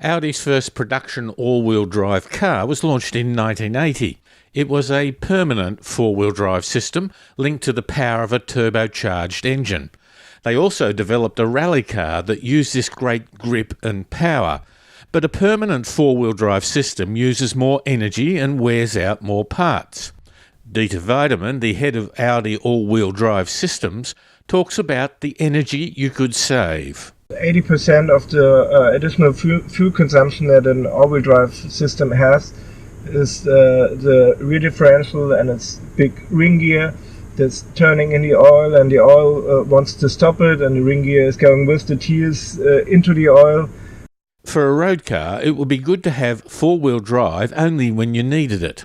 Audi's first production all-wheel drive car was launched in 1980. It was a permanent four-wheel drive system linked to the power of a turbocharged engine. They also developed a rally car that used this great grip and power. But a permanent four-wheel drive system uses more energy and wears out more parts. Dieter Weidemann, the head of Audi all-wheel drive systems, talks about the energy you could save. 80% of the additional fuel consumption that an all-wheel drive system has is the rear differential and its big ring gear that's turning in the oil, and the oil wants to stop it, and the ring gear is going with the tears into the oil. For a road car, it would be good to have four-wheel drive only when you needed it.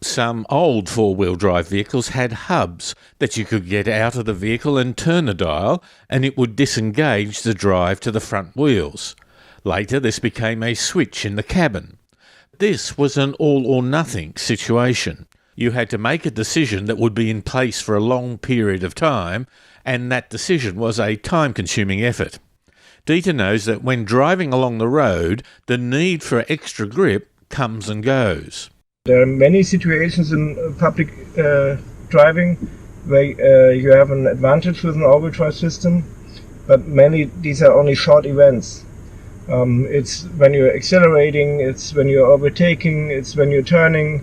Some old four-wheel drive vehicles had hubs that you could get out of the vehicle and turn a dial, and it would disengage the drive to the front wheels. Later, this became a switch in the cabin. This was an all-or-nothing situation. You had to make a decision that would be in place for a long period of time, and that decision was a time-consuming effort. Dieter knows that when driving along the road, the need for extra grip comes and goes. There are many situations in public driving where you have an advantage with an all-wheel drive system, but these are only short events. It's when you're accelerating, it's when you're overtaking, it's when you're turning,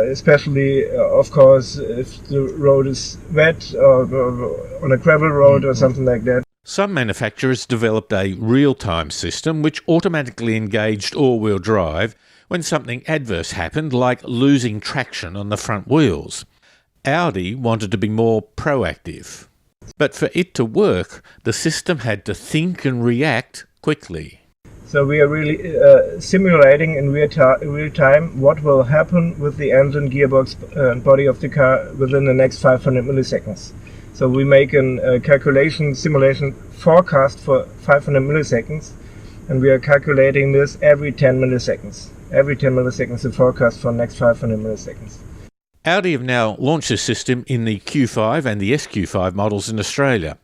especially, of course, if the road is wet or on a gravel road or something like that. Some manufacturers developed a real-time system which automatically engaged all-wheel drive when something adverse happened, like losing traction on the front wheels. Audi wanted to be more proactive. But for it to work, the system had to think and react quickly. So we are really simulating in real time what will happen with the engine, gearbox and body of the car within the next 500 milliseconds. So we make a calculation, simulation forecast for 500 milliseconds, and we are calculating this every 10 milliseconds. Every 10 milliseconds the forecast for the next 500 milliseconds. Audi have now launched this system in the Q5 and the SQ5 models in Australia.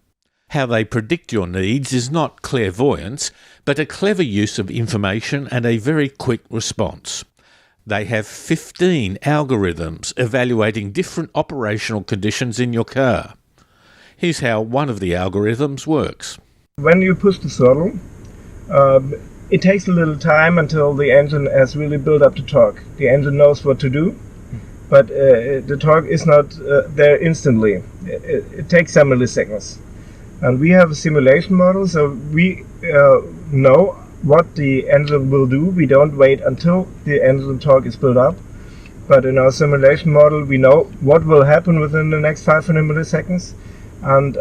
How they predict your needs is not clairvoyance, but a clever use of information and a very quick response. They have 15 algorithms evaluating different operational conditions in your car. Here's how one of the algorithms works. When you push the throttle, it takes a little time until the engine has really built up the torque. The engine knows what to do, but the torque is not there instantly. It takes some milliseconds. And we have a simulation model, so we know what the engine will do. We don't wait until the engine torque is built up. But in our simulation model, we know what will happen within the next 500 milliseconds. And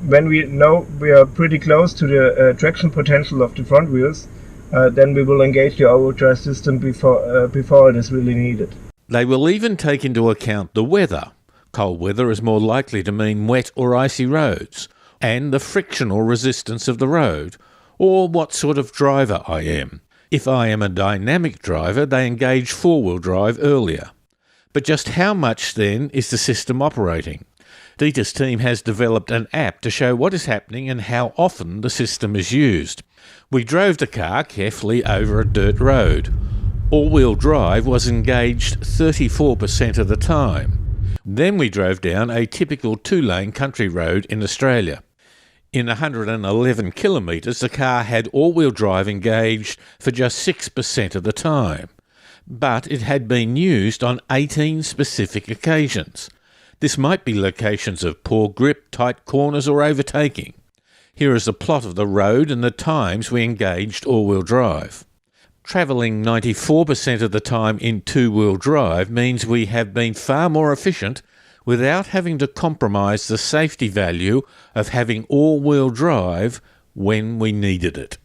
when we know we are pretty close to the traction potential of the front wheels, then we will engage the all-wheel drive system before it is really needed. They will even take into account the weather. Cold weather is more likely to mean wet or icy roads, and the frictional resistance of the road, or what sort of driver I am. If I am a dynamic driver, they engage four-wheel drive earlier. But just how much, then, is the system operating? Dieter's team has developed an app to show what is happening and how often the system is used. We drove the car carefully over a dirt road. All-wheel drive was engaged 34% of the time. Then we drove down a typical two-lane country road in Australia. In 111 kilometres, the car had all-wheel drive engaged for just 6% of the time. But it had been used on 18 specific occasions. This might be locations of poor grip, tight corners or overtaking. Here is a plot of the road and the times we engaged all-wheel drive. Travelling 94% of the time in two-wheel drive means we have been far more efficient without having to compromise the safety value of having all-wheel drive when we needed it.